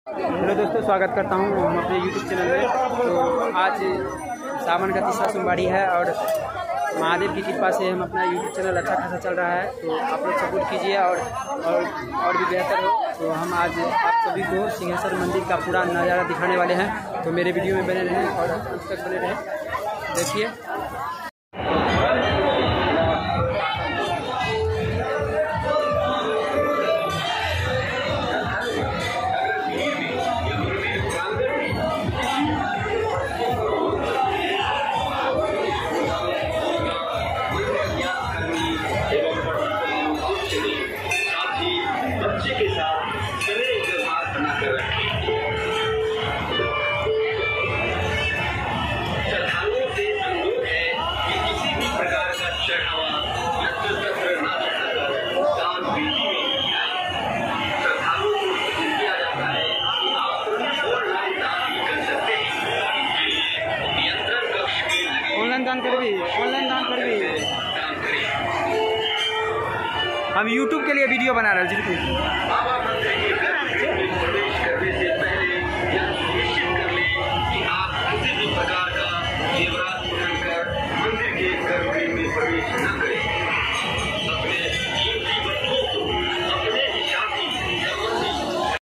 Hello दोस्तों, स्वागत करता हूँ हम अपने YouTube चैनल में। तो आज सावन का तीसरा सोमवारी है और महादेव की कृपा से हम अपना YouTube चैनल अच्छा खासा चल रहा है। तो आप लोग सपोर्ट कीजिए और भी बेहतर हो। तो हम आज आप सभी को सिंहेश्वर मंदिर का पूरा नज़ारा दिखाने वाले हैं। तो मेरे वीडियो में बने रहें और अंत तक बने रहें, देखिए। ऑनलाइन दान कर भी हम YouTube के लिए वीडियो बना रहे हैं। बाबा मंदिर के गर्भगृह में प्रवेश करने से पहले यह सुनिश्चित कर लें कि आप किसी भी प्रकार का जेवरात पहनकर मंदिर के गर्भगृह में प्रवेश न करें।